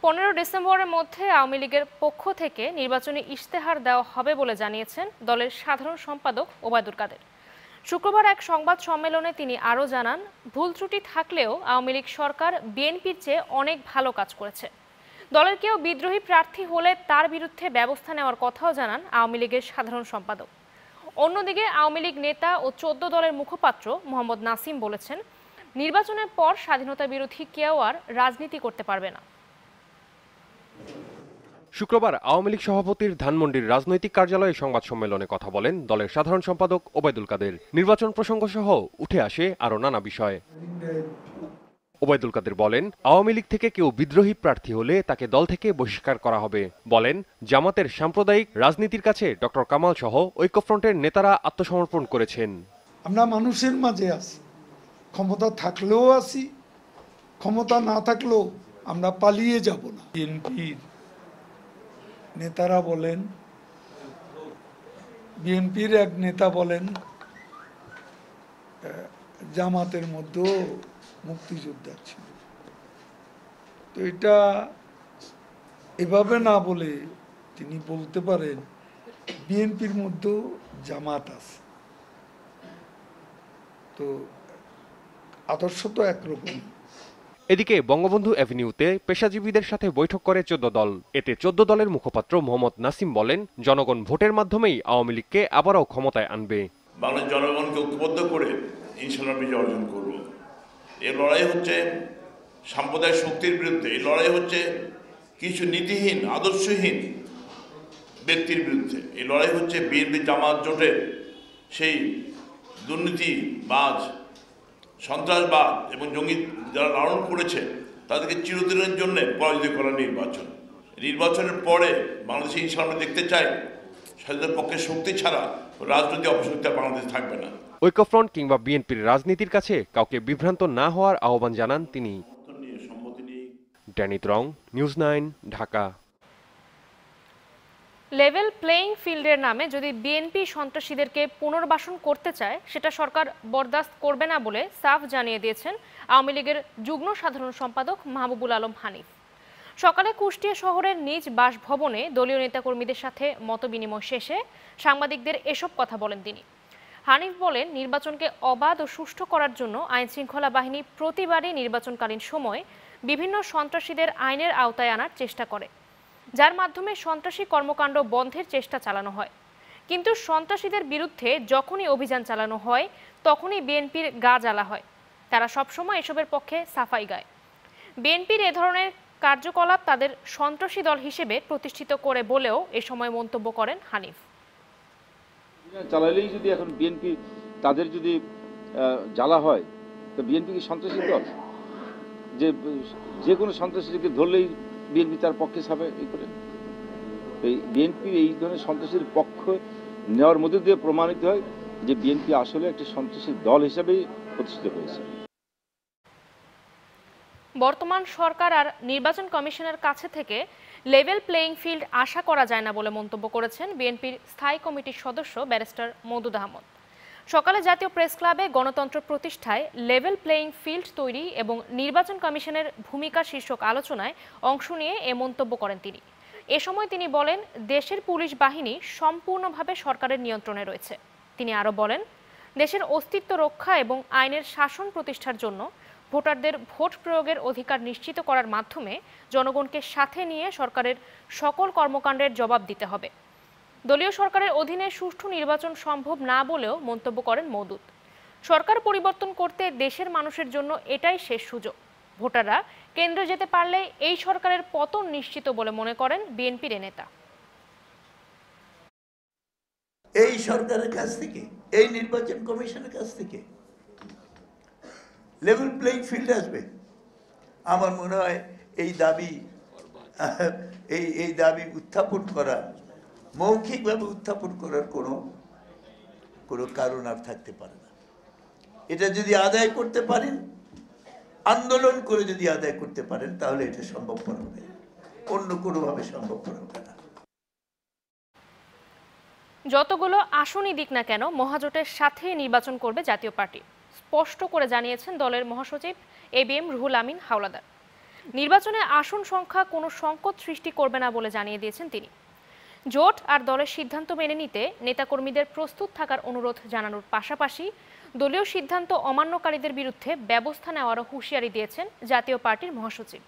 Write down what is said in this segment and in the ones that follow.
15 ডিসেম্বরের মধ্যে আওয়ামী লীগের পক্ষ থেকে নির্বাচনী ইশতেহার দেওয়া হবে বলে জানিয়েছেন দলের সাধারণ সম্পাদক ওবায়দুল কাদের। শুক্রবার এক সংবাদ সম্মেলনে তিনি আরও জানান, ভুল ত্রুটি থাকলেও আওয়ামী লীগ সরকার বিএনপির চেয়ে অনেক ভালো কাজ করেছে। দলের কেউ বিদ্রোহী প্রার্থী হলে তার বিরুদ্ধে ব্যবস্থা নেওয়ার কথাও জানান আওয়ামী লীগের সাধারণ সম্পাদক। অন্যদিকে আওয়ামী লীগ নেতা ও 14 দলের মুখপাত্র মোহাম্মদ নাসিম বলেছেন, নির্বাচনের পর স্বাধীনতা বিরোধী কেউ আর রাজনীতি করতে পারবে না। শুক্রবার আওয়ামী লীগ সভাপতির ধানমন্ডির রাজনৈতিক কার্যালয়ে সংবাদ সম্মেলনে কথা বলেন দলের সাধারণ সম্পাদক ওবায়দুল কাদের। নির্বাচন প্রসঙ্গ সহ উঠে আসে আরও নানা বিষয়। ওবায়দুল কাদের বলেন, আওয়ামী লীগ থেকে কেউ বিদ্রোহী প্রার্থী হলে তাকে দল থেকে বহিষ্কার করা হবে। বলেন, জামাতের সাম্প্রদায়িক রাজনীতির কাছে ডক্টর কামাল সহ ঐক্যফ্রন্টের নেতারা আত্মসমর্পণ করেছেন। আমরা মানুষের মাঝে আছি, ক্ষমতা থাকলেও আছি, ক্ষমতা না থাকলেও আমরা পালিয়ে যাব না। বিএনপির নেতারা বলেন, বিএনপির এক নেতা বলেন, জামাতের মধ্যেও মুক্তিযোদ্ধা ছিল। তো এটা এভাবে না বলে তিনি বলতে পারেন বিএনপির মধ্যেও জামাত আছে। তো আদর্শ তো একরকম। এদিকে বঙ্গবন্ধু অ্যাভিনিউতে পেশাজীবীদের সাথে বৈঠক করে 14 দল। এতে 14 দলের মুখপাত্র মোহাম্মদ নাসিম বলেন, জনগণ ভোটের মাধ্যমেই আওয়ামী লীগকে আবারও ক্ষমতায় আনবে। বাংলাদেশ জনগণকে ঐক্যবদ্ধ করে ইনশাআল্লাহ বিজয় অর্জন করব। এই লড়াই হচ্ছে সাম্প্রদায়িক শক্তির বিরুদ্ধে, এই লড়াই হচ্ছে কিছু নীতিহীন আদর্শহীন ব্যক্তির বিরুদ্ধে, এই লড়াই হচ্ছে বিএনপি জামাত জোটের সেই দুর্নীতিবাজ, সন্ত্রাসবাদ এবং জঙ্গি যারা লালন করেছে তাদেরকে চিরদিনের জন্য পরাজিত করা নির্বাচন। নির্বাচনের পরে বাংলাদেশে ইনশাআল্লাহ দেখতে চাই স্বাধীনতার পক্ষে শক্তি ছাড়া রাজনৈতিক অপশক্তি বাংলাদেশ থাকবে না। ঐক্যফ্রন্ট কিংবা বিএনপির রাজনীতির কাছে কাউকে বিভ্রান্ত না হওয়ার আহ্বান জানান তিনি। Danny Trong, news 9, Dhaka. Level playing ফিল্ডের নামে যদি বিএনপি সন্ত্রাসীদেরকে পুনর্বাসন করতে চায়, সেটা সরকার বরদাস্ত করবে না বলে সাফ জানিয়ে দিয়েছেন আওয়ামী লীগের যুগ্ম সাধারণ সম্পাদক মাহবুবুল আলম হানিফ। সকালে কুষ্টিয়া শহরের নিজ বাসভবনে দলীয় নেতাকর্মীদের সাথে মতবিনিময় শেষে সাংবাদিকদের এসব কথা বলেন তিনি। হানিফ বলেন, নির্বাচনকে অবাধ ও সুষ্ঠু করার জন্য আইনশৃঙ্খলা বাহিনী প্রতিবারই নির্বাচনকালীন সময় বিভিন্ন সন্ত্রাসীদের আইনের আওতায় আনার চেষ্টা করে, যার মাধ্যমে সন্ত্রাসী কর্মকাণ্ড বন্ধের চেষ্টা চালানো হয়। কিন্তু সন্ত্রাসীদের বিরুদ্ধে যখনই অভিযান চালানো হয় তখনই বিএনপির গা জ্বালা হয়। তারা সবসময় এসবের পক্ষে সাফাই গায়। বিএনপির এ ধরনের কার্যকলাপ তাদের সন্ত্রাসী দল হিসেবে প্রতিষ্ঠিত করে বলেও এ সময় মন্তব্য করেন হানিফ। চালালেই যদি এখন বিএনপি তাদের যদি জ্বালা হয়, তো বিএনপি কি সন্ত্রাসী দল? যে কোনো সন্ত্রাসীকে ধরলেই বিএনপি তার পক্ষে সাফাই করে। এই বিএনপি এই ধরনের সন্ত্রাসীর পক্ষ নেওয়ার মধ্যে দিয়ে প্রমাণিত হয় যে বিএনপি আসলে একটি সন্ত্রাসী দল হিসেবেই প্রতিষ্ঠিত হয়েছে। বর্তমান সরকার আর নির্বাচন কমিশনের কাছে থেকে লেভেল প্লেইং ফিল্ড আশা করা যায় না বলে মন্তব্য করেছেন বিএনপির স্থায়ী কমিটির সদস্য ব্যারিস্টার মওদুদ আহমদ। সকালে জাতীয় প্রেস ক্লাবে গণতন্ত্র প্রতিষ্ঠায় লেভেল প্লেইং ফিল্ড তৈরি এবং নির্বাচন কমিশনের ভূমিকা শীর্ষক আলোচনায় অংশ নিয়ে এ মন্তব্য করেন তিনি। এ সময় তিনি বলেন, দেশের পুলিশ বাহিনী সম্পূর্ণভাবে সরকারের নিয়ন্ত্রণে রয়েছে। তিনি আরও বলেন, দেশের অস্তিত্ব রক্ষা এবং আইনের শাসন প্রতিষ্ঠার জন্য ভোটারদের ভোট প্রয়োগের অধিকার নিশ্চিত করার মাধ্যমে জনগণকে সাথে নিয়ে সরকারের সকল কর্মকাণ্ডের জবাব দিতে হবে। দলীয় সরকারের অধীনে সুষ্ঠু নির্বাচন সম্ভব না বলেও মন্তব্য করেন মওদুদ। সরকার পরিবর্তন করতে দেশের মানুষের জন্য এটাই শেষ সুযোগ। ভোটাররা কেন্দ্রে যেতে পারলে এই সরকারের পতন নিশ্চিত বলে মনে করেন বিএনপির নেতা। এই সরকারের কাছ থেকে, এই নির্বাচন কমিশনের কাছ থেকে লেভেল প্লেইং ফিল্ড আসবে। আমার মনে হয় এই দাবি উত্থাপন করা, মৌখিকভাবে উত্থাপন করার কোনো কারণ আর থাকতে পারে না। এটা যদি আদায় করতে পারেন, আন্দোলন করে যদি আদায় করতে পারেন, তাহলে এটা সম্ভবপর হবে, অন্য কোনোভাবে সম্ভবপর হবে না। যতগুলো আসনই দিক না কেন, মহাজোটের সাথে নির্বাচন করবে জাতীয় পার্টি, স্পষ্ট করে জানিয়েছেন দলের মহাসচিব এবিএম রুহুল আমিন হাওলাদার। নির্বাচনে আসন সংখ্যা কোনো সংকট সৃষ্টি করবে না বলে জানিয়ে দিয়েছেন তিনি। জোট আর দলের সিদ্ধান্ত মেনে নিতে নেতাকর্মীদের প্রস্তুত থাকার অনুরোধ জানানোর পাশাপাশি দলীয় সিদ্ধান্ত অমান্যকারীদের বিরুদ্ধে ব্যবস্থা নেওয়ারও হুঁশিয়ারি দিয়েছেন জাতীয় পার্টির মহাসচিব।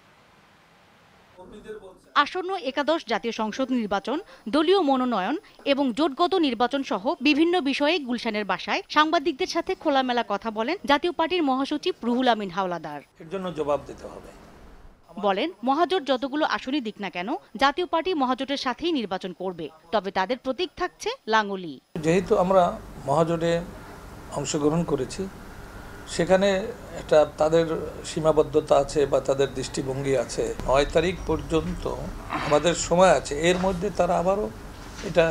আসন্ন একাদশ জাতীয় সংসদ নির্বাচন, দলীয় মনোনয়ন এবং জোটগত নির্বাচন সহ বিভিন্ন বিষয়ে গুলশানের বাসায় সাংবাদিকদের সাথে খোলামেলা কথা বলেন জাতীয় পার্টির মহাসচিব রুহুল আমিন হাওলাদার। এর জন্য জবাব দিতে হবে। বলেন, মহাজোট যতগুলো আসনই দিক না কেন, জাতীয় পার্টি মহাজোটের সাথেই নির্বাচন করবে, তবে তাদের প্রতীক থাকছে লাঙ্গলি। যেহেতু আমরা মহাজোটে অংশগ্রহণ করেছি, সেখানে একটা তাদের সীমাবদ্ধতা আছে বা তাদের দৃষ্টিভঙ্গি আছে। ৯ তারিখ পর্যন্ত আমাদের সময় আছে, এর মধ্যে তারা আবারও এটা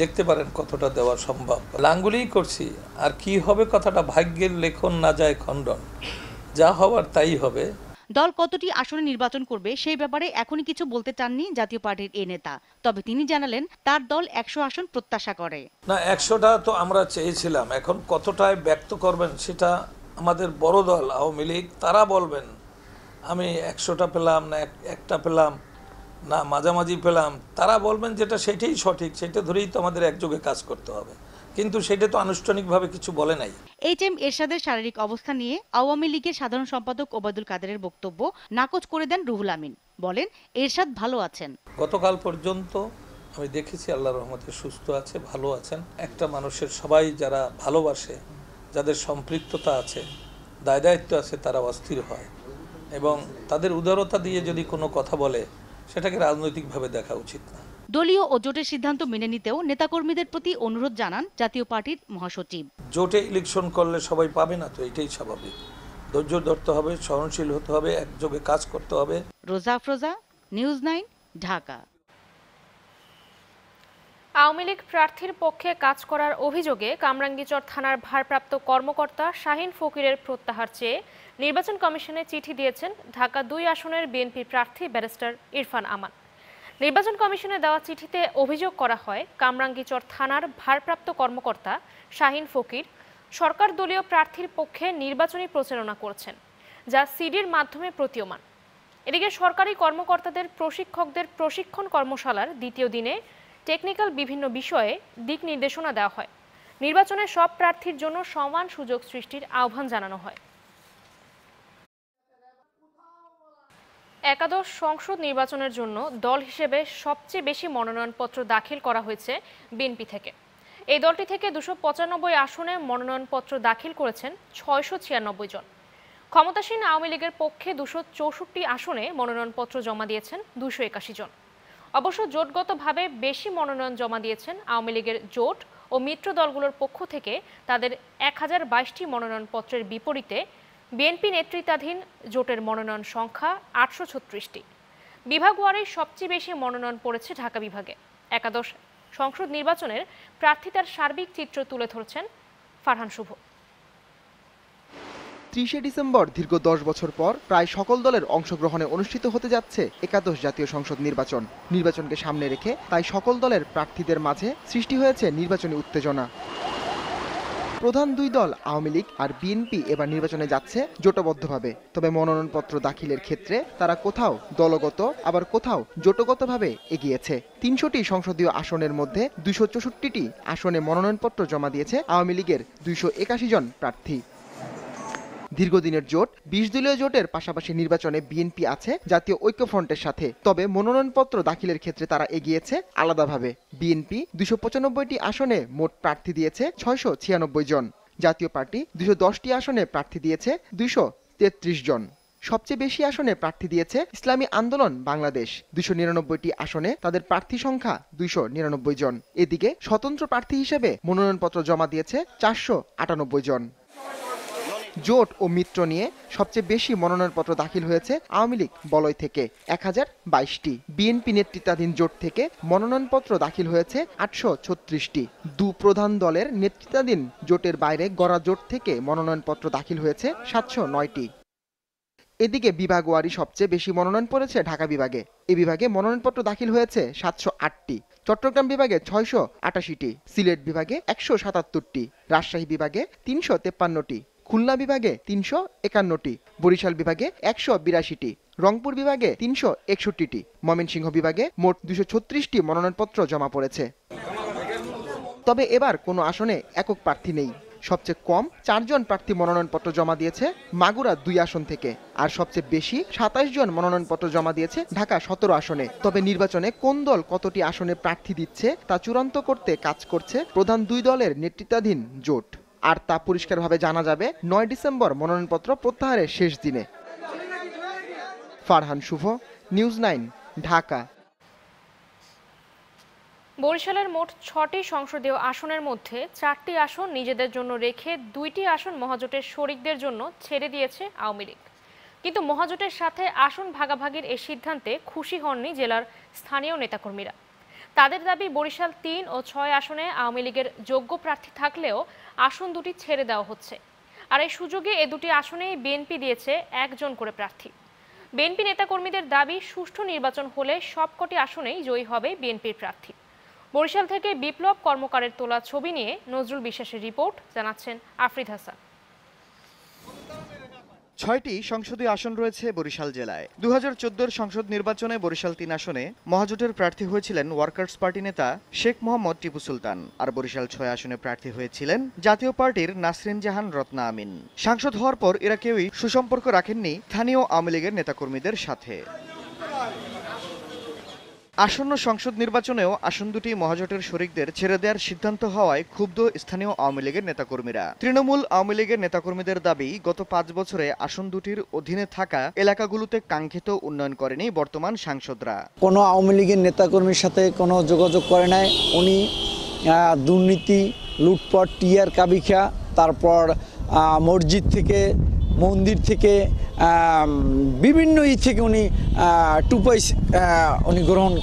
দেখতে পারেন কতটা দেওয়া সম্ভব। লাঙ্গুলিই করছি, আর কি হবে কথাটা ভাগ্যের লেখন না যায় খণ্ডন, যা হওয়ার তাই হবে। দল কতটি আসনে নির্বাচন করবে সেই ব্যাপারে এখনই কিছু বলতে চাননি জাতীয় পার্টির এই নেতা, তবে তিনি জানালেন তার দল ১০০ আসন প্রত্যাশা করে। না, ১০০টা তো আমরা চেয়েছিলাম, এখন কতটায় ব্যক্ত করবেন সেটা আমাদের বড় দল আওয়ামী লীগ তারা বলবেন। আমি ১০০টা পেলাম না একটা পেলাম না মাঝামাঝি পেলাম, তারা বলবেন যেটা সেটাই সঠিক, সেটা ধরেই তো আমাদের একযোগে কাজ করতে হবে, কিন্তু সেটা তো আনুষ্ঠানিকভাবে কিছু বলে নাই। এইচ.এম. এরশাদের শারীরিক অবস্থা নিয়ে আওয়ামী লীগের সাধারণ সম্পাদক ওবায়দুল কাদেরের বক্তব্য নাকচ করে দেন রুহুল আমিন। বলেন, এরশাদ ভালো আছেন। গতকাল পর্যন্ত আমি দেখেছি আল্লাহর রহমতে সুস্থ আছে, ভালো আছেন। একটা মানুষের সবাই যারা ভালোবাসে, যাদের সম্পৃক্ততা আছে, দায় দায়িত্ব আছে, তারা অস্থির হয় এবং তাদের উদারতা দিয়ে যদি কোনো কথা বলে সেটাকে রাজনৈতিকভাবে দেখা উচিত না। দলীয় ও জোটের সিদ্ধান্ত মেনে নিতেও নেতাকর্মীদের প্রতি অনুরোধ জানান জাতীয় পার্টির মহাসচিব। জোটে ইলেকশন করলে সবাই পাবে না, তো এটাই স্বাভাবিক। ধৈর্য ধরতে হবে, সহনশীল হতে হবে, একযোগে কাজ করতে হবে। রোজা আফরোজা, নিউজ 9, ঢাকা। আওয়ামী লীগ প্রার্থীর পক্ষে কাজ করার অভিযোগে কামরাঙ্গীরচর থানার ভারপ্রাপ্ত কর্মকর্তা শাহিন ফকিরের প্রত্যাহার চেয়ে নির্বাচন কমিশনে চিঠি দিয়েছেন ঢাকা ২ আসনের বিএনপি প্রার্থী ব্যারিস্টার ইরফান আমান। নির্বাচন কমিশনে দেওয়া চিঠিতে অভিযোগ করা হয়, কামরাঙ্গীরচর থানার ভারপ্রাপ্ত কর্মকর্তা শাহিন ফকির সরকার দলীয় প্রার্থীর পক্ষে নির্বাচনী প্রচারণা করছেন, যা সিডির মাধ্যমে প্রতীয়মান। এদিকে সরকারি কর্মকর্তাদের প্রশিক্ষকদের প্রশিক্ষণ কর্মশালার দ্বিতীয় দিনে টেকনিক্যাল বিভিন্ন বিষয়ে দিক নির্দেশনা দেওয়া হয়। নির্বাচনে সব প্রার্থীর জন্য সমান সুযোগ সৃষ্টির আহ্বান জানানো হয়। একাদশ সংসদ নির্বাচনের জন্য দল হিসেবে সবচেয়ে বেশি মনোনয়নপত্র দাখিল করা হয়েছে বিএনপি থেকে। এই দলটি থেকে ২৯৫ আসনে মনোনয়নপত্র দাখিল করেছেন ৬৯৬ জন। ক্ষমতাসীন আওয়ামী লীগের পক্ষে ২৬৪ আসনে মনোনয়নপত্র জমা দিয়েছেন ২৮১ জন। অবশ্য জোটগতভাবে বেশি মনোনয়ন জমা দিয়েছেন আওয়ামী লীগের জোট ও মিত্র দলগুলোর পক্ষ থেকে তাদের ১০২২টি মনোনয়নপত্রের বিপরীতে বিএনপি নেতৃত্বাধীন জোটের মনোনয়ন সংখ্যা ৮৩৬টি। বিভাগ ওয়ারি সবচেয়ে বেশি মনোনয়ন পড়েছে ঢাকা বিভাগে। একাদশ সংসদ নির্বাচনের প্রার্থিতার সার্বিক চিত্র তুলে ধরছেন ফারহান শুভ। ৩০ ডিসেম্বর দীর্ঘ ১০ বছর পর প্রায় সকল দলের অংশগ্রহণে অনুষ্ঠিত হতে যাচ্ছে একাদশ জাতীয় সংসদ নির্বাচন। নির্বাচনকে সামনে রেখে তাই সকল দলের প্রার্থীদের মাঝে সৃষ্টি হয়েছে নির্বাচনী উত্তেজনা। প্রধান দুই দল আওয়ামী লীগ আর বিএনপি এবার নির্বাচনে যাচ্ছে জোটবদ্ধভাবে, তবে মনোনয়নপত্র দাখিলের ক্ষেত্রে তারা কোথাও দলগত আবার কোথাও জোটগতভাবে এগিয়েছে। ৩০০টি সংসদীয় আসনের মধ্যে ২৬৪টি আসনে মনোনয়নপত্র জমা দিয়েছে আওয়ামী লীগের ২৮১ জন প্রার্থী। দীর্ঘদিনের জোট ২০ দলীয় জোটের পাশাপাশি নির্বাচনে বিএনপি আছে জাতীয় ঐক্যফ্রন্টের সাথে, তবে মনোনয়নপত্র দাখিলের ক্ষেত্রে তারা এগিয়েছে আলাদাভাবে। বিএনপি ২৯৫টি আসনে মোট প্রার্থী দিয়েছে ৬৯৬ জন, জাতীয় পার্টি ২১০টি আসনে প্রার্থী দিয়েছে ২৩৩ জন। সবচেয়ে বেশি আসনে প্রার্থী দিয়েছে ইসলামী আন্দোলন বাংলাদেশ, ২৯৯টি আসনে তাদের প্রার্থী সংখ্যা ২৯৯ জন। এদিকে স্বতন্ত্র প্রার্থী হিসেবে মনোনয়নপত্র জমা দিয়েছে ৪৯৮ জন। জোট ও মিত্র নিয়ে সবচেয়ে বেশি মনোনয়নপত্র দাখিল হয়েছে আওয়ামী লীগ বলয় থেকে ১০২২টি। বিএনপি নেতৃত্বাধীন জোট থেকে মনোনয়নপত্র দাখিল হয়েছে ৮৩৬টি। দু প্রধান দলের নেতৃত্বাধীন জোটের বাইরে গড়া জোট থেকে মনোনয়নপত্র দাখিল হয়েছে ৭০৯টি। এদিকে বিভাগ ওয়ারি সবচেয়ে বেশি মনোনয়ন পড়েছে ঢাকা বিভাগে। এ বিভাগে মনোনয়নপত্র দাখিল হয়েছে ৭০৮টি, চট্টগ্রাম বিভাগে ৬৮৮টি, সিলেট বিভাগে ১৭৭টি, রাজশাহী বিভাগে ৩৫৩টি, খুলনা বিভাগে ৩৫১টি, বরিশাল বিভাগে ১৮২টি, রংপুর বিভাগে 361টি, ময়মনসিংহ বিভাগে মোট 236টি মনোনয়নপত্র জমা পড়েছে। তবে এবার কোনো আসনে একক প্রার্থী নেই। সবচেয়ে কম 4 জন প্রার্থী মনোনয়নপত্র জমা দিয়েছে মাগুরা 2 আসন থেকে, আর সবচেয়ে বেশি 27 জন মনোনয়নপত্র জমা দিয়েছে ঢাকা 17 আসনে। তবে নির্বাচনে কোন দল কতটি আসনে প্রার্থী দিচ্ছে তা চূড়ান্ত করতে কাজ করছে প্রধান 2 দলের নেতৃত্বাধীন জোট, আর তা পরিষ্কারভাবে জানা যাবে 9 ডিসেম্বর মনোনয়নপত্র প্রত্যাহারের শেষ দিনে। ফারহান শুভ, নিউজ 9, ঢাকা। বরিশালের মোট 6টি সংসদীয় আসনের মধ্যে 4টি আসন নিজেদের জন্য রেখে 2টি আসন মহাজোটের শরিকদের জন্য ছেড়ে দিয়েছে আওয়ামী লীগ। কিন্তু মহাজোটের সাথে আসন ভাগাভাগির এই সিদ্ধান্তে খুশি হননি জেলার স্থানীয় নেতাকর্মীরা। তাদের দাবি, বরিশাল 3 ও 6 আসনে আওয়ামী লীগের যোগ্য প্রার্থী থাকলেও আসন দুটি ছেড়ে দেওয়া হচ্ছে, আর এই সুযোগে এ দুটি আসনেই বিএনপি দিয়েছে 1 জন করে প্রার্থী। বিএনপি নেতাকর্মীদের দাবি, সুষ্ঠু নির্বাচন হলে সবকটি আসনেই জয়ী হবে বিএনপির প্রার্থী। বরিশাল থেকে বিপ্লব কর্মকারের তোলা ছবি নিয়ে নজরুল বিশ্বাসের রিপোর্ট, জানাচ্ছেন আফরিদ হাসান। 6টি সংসদীয় আসন রয়েছে বরিশাল জেলায়। 2014 সংসদ নির্বাচনে বরিশাল 3 আসনে মহাজোটের প্রার্থী হয়েছিলেন ওয়ার্কার্স পার্টি নেতা শেখ মোহাম্মদ টিপু সুলতান, আর বরিশাল 6 আসনে প্রার্থী হয়েছিলেন জাতীয় পার্টির নাসরিন জাহান রত্না আমিন। সাংসদ হওয়ার পর এরা কেউই সুসম্পর্ক রাখেননি স্থানীয় আওয়ামী লীগের নেতাকর্মীদের সাথে। আসন্ন সংসদ নির্বাচনেও আসন দুটি মহাজোটের শরিকদের ছেড়ে দেওয়ার সিদ্ধান্ত হওয়ায় ক্ষুব্ধ স্থানীয় আওয়ামী লীগের নেতাকর্মীরা। তৃণমূল আওয়ামী লীগের নেতাকর্মীদের দাবি, গত 5 বছরে আসন দুটির অধীনে থাকা এলাকাগুলোতে কাঙ্ক্ষিত উন্নয়ন করেনি বর্তমান সাংসদরা। কোনো আওয়ামী লীগের নেতাকর্মীর সাথে কোনো যোগাযোগ করে নাই। উনি দুর্নীতি, লুটপাট, টিয়ার কাবিখা, তারপর মসজিদ থেকে, মন্দির থেকে, বিভিন্ন থেকে উনি উনি গ্রহণ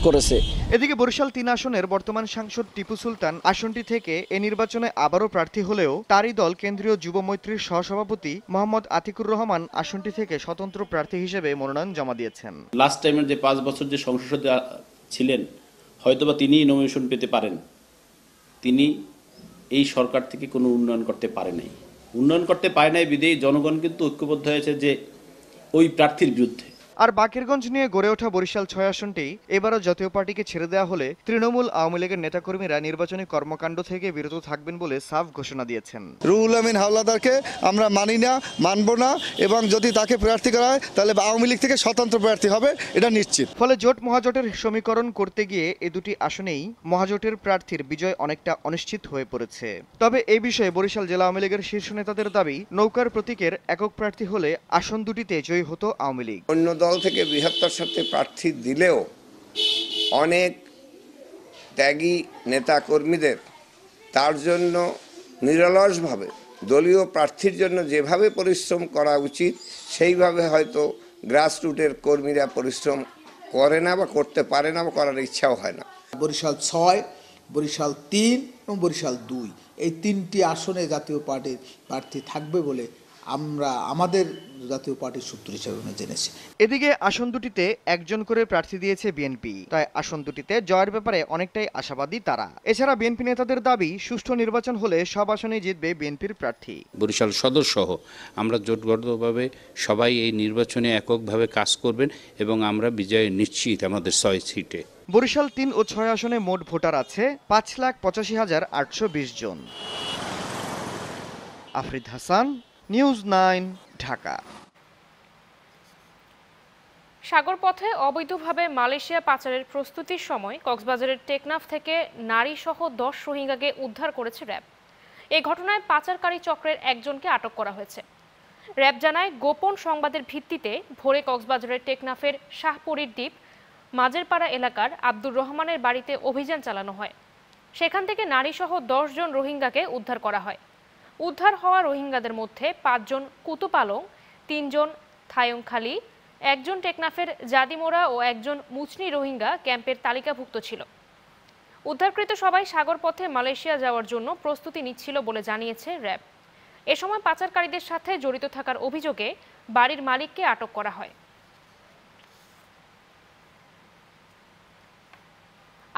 করেছে। এদিকে বরিশাল 3 আসনের বর্তমান সাংসদ টিপু সুলতান আসনটি থেকে এ নির্বাচনে আবারও প্রার্থী হলেও তারই দল কেন্দ্রীয় যুব মৈত্রীর সহসভাপতি মোহাম্মদ আতিকুর রহমান আসনটি থেকে স্বতন্ত্র প্রার্থী হিসেবে মনোনয়ন জমা দিয়েছেন। লাস্ট টাইমের যে 5 বছর যে সংসদে ছিলেন, হয়তোবা তিনিই নমিনেশন পেতে পারেন। তিনি এই সরকার থেকে কোনো উন্নয়ন করতে পারে নাই বিদেয়ী জনগণ কিন্তু ঐক্যবদ্ধ হয়েছে যে ওই প্রার্থীর বিরুদ্ধে। আর বাকেরগঞ্জ নিয়ে গড়ে ওঠা বরিশাল 6 আসনটি এবারও জাতীয় পার্টিকে ছেড়ে দেওয়া হলে তৃণমূল আওয়ামী লীগের নেতাকর্মীরা নির্বাচনী কর্মকাণ্ড থেকে বিরত থাকবেন বলে সাফ ঘোষণা দিয়েছেন। রুহুল আমিন হাওলাদারকে আমরা মানি না, মানব না, এবং যদি তাকে প্রার্থী করা হয় তাহলে আওয়ামী লীগ থেকে স্বতন্ত্র প্রার্থী হবে, এটা নিশ্চিত। ফলে জোট মহাজোটের সমীকরণ করতে গিয়ে এ দুটি আসনেই মহাজোটের প্রার্থীর বিজয় অনেকটা অনিশ্চিত হয়ে পড়েছে। তবে এই বিষয়ে বরিশাল জেলা আওয়ামী লীগের শীর্ষ নেতাদের দাবি, নৌকার প্রতীকের একক প্রার্থী হলে আসন দুটিতে জয়ী হতো আওয়ামী লীগ। অন্য দল থেকে বৃহত্তর স্বার্থে প্রার্থী দিলেও অনেক ত্যাগী নেতা কর্মীদের তার জন্য নিরলসভাবে দলীয় প্রার্থীর জন্য যেভাবে পরিশ্রম করা উচিত সেইভাবে হয়তো গ্রাসরুটের কর্মীরা পরিশ্রম করে না, বা করতে পারে না, বা করার ইচ্ছাও হয় না। বরিশাল 6, বরিশাল 3 এবং বরিশাল 2 এই 3টি আসনে জাতীয় পার্টির প্রার্থী থাকবে বলে আমরা আমাদের জাতীয় পার্টির সূত্র হিসেবে জেনেছি। এদিকে আসন দুটিতে 1 জন করে প্রার্থী দিয়েছে বিএনপি, তাই আসন দুটিতে জয়ের ব্যাপারে অনেকটাই আশাবাদী তারা। এছাড়া বিএনপি নেতাদের দাবি, সুষ্ঠু নির্বাচন হলে সব আসনেই জিতবে বিএনপির প্রার্থী। বরিশাল সদর সহ আমরা জোটবদ্ধভাবে সবাই এই নির্বাচনে এককভাবে কাজ করবেন এবং আমরা বিজয় নিশ্চিত আমাদের 6 সিটে। বরিশাল 3 ও 6 আসনে মোট ভোটার আছে 5,85,820 জন। আফরিদ হাসান, নিউজ 9, ঢাকা। সাগরপথে অবৈধভাবে মালয়েশিয়া পাচারের প্রস্তুতির সময় কক্সবাজারের টেকনাফ থেকে নারী সহ 10 রোহিঙ্গাকে উদ্ধার করেছে র্যাব। এই ঘটনায় পাচারকারী চক্রের 1 জনকে আটক করা হয়েছে। র্যাব জানায়, গোপন সংবাদের ভিত্তিতে ভোরে কক্সবাজারের টেকনাফের শাহপরীর দ্বীপ মাঝেরপাড়া এলাকার আব্দুর রহমানের বাড়িতে অভিযান চালানো হয়। সেখান থেকে নারী সহ 10 জন রোহিঙ্গাকে উদ্ধার করা হয়। উদ্ধার হওয়া রোহিঙ্গাদের মধ্যে 5 জন কুতুপালং, 3 জন থায়ংখালী, 1 জন টেকনাফের জাদিমোড়া ও 1 জন মুচনি রোহিঙ্গা ক্যাম্পের তালিকাভুক্ত ছিল। উদ্ধারকৃত সবাই সাগরপথে মালয়েশিয়া যাওয়ার জন্য প্রস্তুতি নিচ্ছিল বলে জানিয়েছে র্যাব। এ সময় পাচারকারীদের সাথে জড়িত থাকার অভিযোগে বাড়ির মালিককে আটক করা হয়।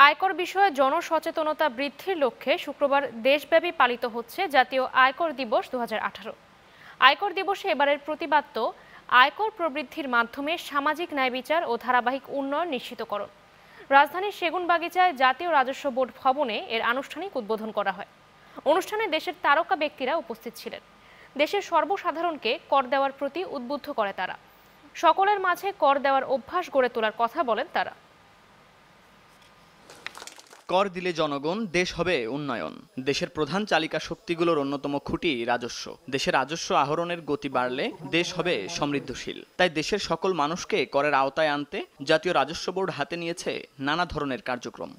আয়কর বিষয়ে জনসচেতনতা বৃদ্ধির লক্ষ্যে শুক্রবার দেশব্যাপী পালিত হচ্ছে জাতীয় আয়কর দিবস 2018। আয়কর দিবসে এবারের প্রতিপাদ্য আয়কর প্রবৃদ্ধির মাধ্যমে সামাজিক ন্যায় বিচার ও ধারাবাহিক উন্নয়ন নিশ্চিতকরণ। রাজধানীর সেগুনবাগিচায় জাতীয় রাজস্ব বোর্ড ভবনে এর আনুষ্ঠানিক উদ্বোধন করা হয়। অনুষ্ঠানে দেশের তারকা ব্যক্তিরা উপস্থিত ছিলেন। দেশের সর্বসাধারণকে কর দেওয়ার প্রতি উদ্বুদ্ধ করে তারা। সকলের মাঝে কর দেওয়ার অভ্যাস গড়ে তোলার কথা বলেন তারা। কর দিলে জনগণ, দেশ হবে উন্নয়ন। দেশের প্রধান চালিকা শক্তিগুলোর অন্যতম খুঁটি রাজস্ব। দেশের রাজস্ব আহরণের গতি বাড়লে দেশ হবে সমৃদ্ধশীল। তাই দেশের সকল মানুষকে করের আওতায় আনতে জাতীয় রাজস্ব বোর্ড হাতে নিয়েছে নানা ধরনের কার্যক্রম।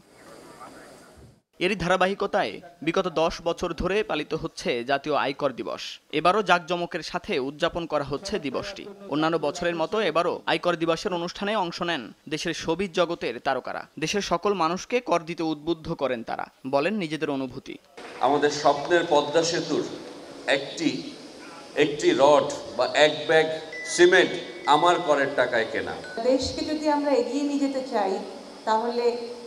এরই ধারাবাহিকতায় বিগত 10 বছর ধরে পালিত হচ্ছে জাতীয় আয়কর দিবস। এবারও জাঁকজমকের সাথে উদযাপন করা হচ্ছে দিবসটি। অন্যান্য বছরের মতো এবারও আয়কর দিবসের অনুষ্ঠানে অংশ নেন দেশের শোবিজ জগতের তারকারা। দেশের সকল মানুষকে কর দিতে উদ্বুদ্ধ করেন তারা, বলেন নিজেদের অনুভূতি। আমাদের স্বপ্নের পদ্মা সেতুর একটি রড বা এক ব্যাগ সিমেন্ট আমার করের টাকায় কেনা। দেশকে যদি আমরা এগিয়ে নিয়ে যেতে চাই তাহলে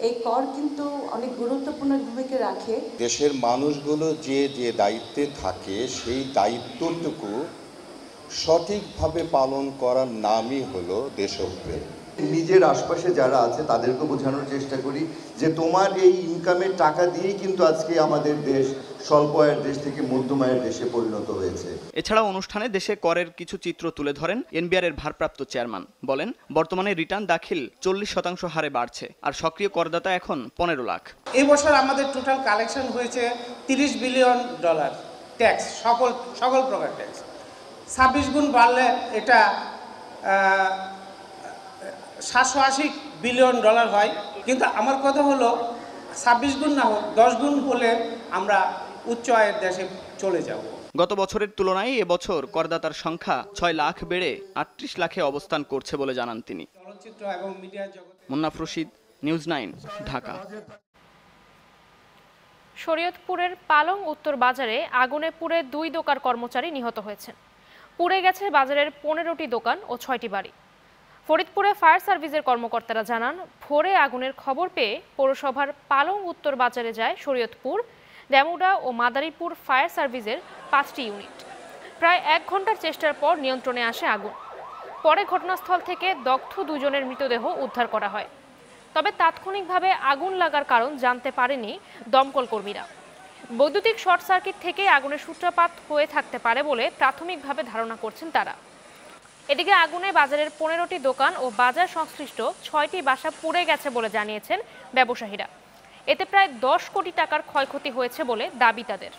এই কর কিন্তু অনেক গুরুত্বপূর্ণ ভূমিকা রাখে। দেশের মানুষগুলো যে যে দায়িত্বে থাকে সেই দায়িত্বটুকু সঠিকভাবে পালন করার নামই হলো দেশপ্রেম। নিজের আশপাশে যারা আছে তাদেরকে বোঝানোর চেষ্টা করি যে তোমার এই ইনকামের টাকা দিয়েই কিন্তু আজকে আমাদের দেশ স্বল্প আয়ের দেশ থেকে মধ্যম আয়ের দেশে পরিণত হয়েছে। এছাড়াও অনুষ্ঠানে দেশে করের কিছু চিত্র তুলে ধরেন এনবিআর এর ভারপ্রাপ্ত চেয়ারম্যান। বলেন, বর্তমানে রিটার্ন দাখিল 40% হারে বাড়ছে, আর সক্রিয় করদাতা এখন 15 লাখ। এই বছর আমাদের টোটাল কালেকশন হয়েছে $30 বিলিয়ন ট্যাক্স, সকল প্রকার ট্যাক্স। 26 গুণ বাড়লে এটা $780 বিলিয়ন হয়। কিন্তু আমার কথা হলো 26 গুণ না হোক, 10 গুণ হলে আমরা উচ্চ আয়ের দেশে চলে যাব। গত বছরের তুলনায় এবছর করদাতার সংখ্যা 6 লাখ বেড়ে 38 লাখে অবস্থান করছে বলে জানান তিনি। চলচ্চিত্র এবং মিডিয়া জগৎ। মুন্নাফ রশিদ, নিউজ 9, ঢাকা। শরীয়তপুরের পালং উত্তর বাজারে আগুনে পুড়ে 2 দোকান কর্মচারী নিহত হয়েছেন। পুড়ে গেছে বাজারের 15টি দোকান ও 6টি বাড়ি। ফরিদপুরে ফায়ার সার্ভিসের কর্মকর্তারা জানান, ভোরে আগুনের খবর পেয়ে পৌরসভার পালং উত্তর বাজারে যায় শরীয়তপুর, ডেমুডা ও মাদারীপুর ফায়ার সার্ভিসের 5টি ইউনিট। প্রায় 1 ঘন্টার চেষ্টার পর নিয়ন্ত্রণে আসে আগুন। পরে ঘটনাস্থল থেকে দগ্ধ 2 জনের মৃতদেহ উদ্ধার করা হয়। তবে তাৎক্ষণিকভাবে আগুন লাগার কারণ জানতে পারেনি দমকল কর্মীরা। বৈদ্যুতিক শর্ট সার্কিট থেকে আগুনের সূত্রপাত হয়ে থাকতে পারে বলে প্রাথমিকভাবে ধারণা করছেন তারা। এদিকে আগুনে বাজারের 15টি দোকান ও বাজার সংশ্লিষ্ট 6টি বাসা পুড়ে গেছে বলে জানিয়েছেন ব্যবসায়ীরা। এতে প্রায় 10 কোটি টাকার ক্ষয়ক্ষতি হয়েছে বলে দাবি তাদের।